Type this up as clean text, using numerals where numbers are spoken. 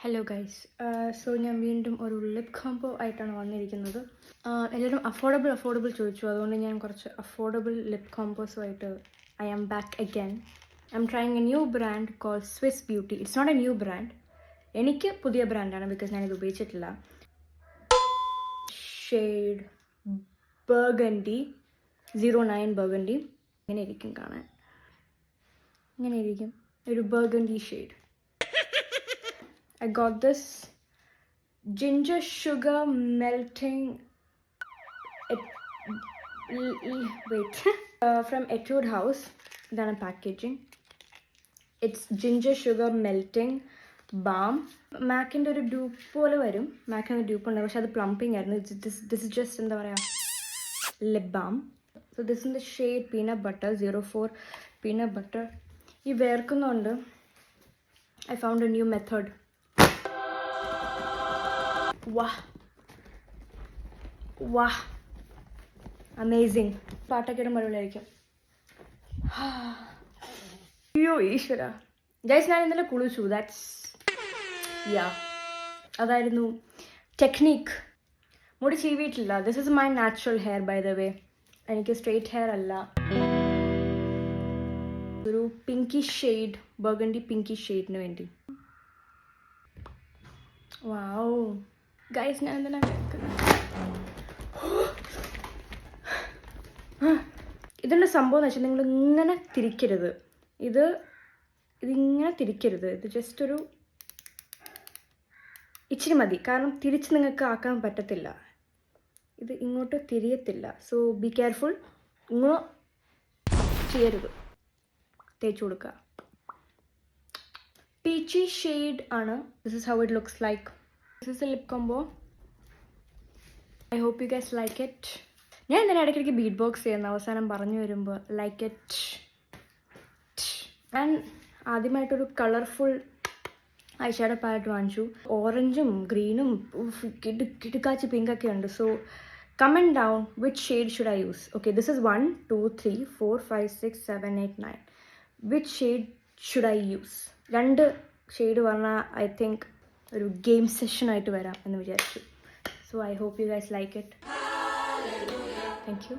Hello guys, so ഞാൻ വീണ്ടും ഒരു ലിപ് കോംബോ ആയിട്ടാണ് വന്നിരിക്കുന്നത്. എല്ലാവരും അഫോർഡബിൾ ചോദിച്ചു, അതുകൊണ്ട് ഞാൻ കുറച്ച് അഫോർഡബിൾ ലിപ് കോംബോസുമായിട്ട് I am back again. I'm trying a new brand called Swiss Beauty. It's not a new brand, എനിക്ക് പുതിയ ബ്രാൻഡാണ്, ബിക്കോസ് ഞാനിത് ഉപയോഗിച്ചിട്ടില്ല. Shade burgundy 09 burgundy. ഇങ്ങനെ ഇരിക്കും കാണാൻ, ഇങ്ങനെ ഇരിക്കും, ഒരു burgundy shade. I got this ginger sugar melting from Etude House. Then packaging. It's ginger sugar melting balm. Macന്റെ ഒരു ഡ്യൂപ്പ് പോലെ വരും. Macന്റെ ഡ്യൂപ്പ് ഉണ്ട്, പക്ഷെ അത് പ്ലംപിംഗ് ആയിരുന്നു. This is just എന്താ പറയാ, lip balm. So this is the shade peanut butter 04 peanut butter. ഈ വേർക്കുന്നുണ്ട്. I found a new method. വാ അമേസിങ്. പാട്ടൊക്കെ ഇടുമ്പോൾ അടിപൊളിയായിരിക്കും. അയ്യോ ഈശ്വര ഗൈസ്, ഞാൻ ഇന്നലെ കുളിച്ചു. അതായിരുന്നു ടെക്നിക്ക്. മുടി ചീവിയിട്ടില്ല. This is my natural hair by the way. എനിക്ക് സ്ട്രെയിറ്റ് ഹെയർ അല്ല. ഒരു പിങ്കി ഷെയ്ഡ്, ബർഗണ്ടി പിങ്കി ഷെയ്ഡിന് വേണ്ടി. വാവ് ഗൈസ്, ഞാൻ എന്തിനാ ഇതിൻ്റെ സംഭവം എന്ന് വെച്ചാൽ, നിങ്ങൾ ഇങ്ങനെ തിരിക്കരുത്. ഇതിങ്ങനെ തിരിക്കരുത്. ഇത് ജസ്റ്റ് ഒരു ഇച്ചിരി മതി, കാരണം തിരിച്ച് നിങ്ങൾക്ക് ആക്കാൻ പറ്റത്തില്ല. ഇത് ഇങ്ങോട്ട് തിരിയത്തില്ല. So be careful. ഇങ്ങനെ ചെയ്യരുത്. തേച്ച് കൊടുക്കുക. പീച്ചി ഷെയ്ഡ് ആണ്. This is how it looks like. This is a lip combo. I hope you guys like it. ഞാൻ എന്തിനാ ഇടയ്ക്കിടയ്ക്ക് ബീറ്റ് ബോക്സ് ചെയ്യുന്ന അവസാനം പറഞ്ഞു വരുമ്പോൾ ലൈക്ക് ഇറ്റ്. ഞാൻ ആദ്യമായിട്ടൊരു കളർഫുൾ ഐ ഷാഡോ പാലറ്റ് വാങ്ങിച്ചു. ഓറഞ്ചും ഗ്രീനും കിടുക്കാച്ചി പിങ്കൊക്കെ ഉണ്ട്. So comment down which shade should I use. Okay, this is 1 2 3 4 5 6 7 8 9. Which shade should I use? 2 shade പറഞ്ഞാൽ ഐ തിങ്ക് ഒരു ഗെയിം സെഷനായിട്ട് വരാം എന്ന് വിചാരിച്ചു. So I hope you guys like it. Thank U.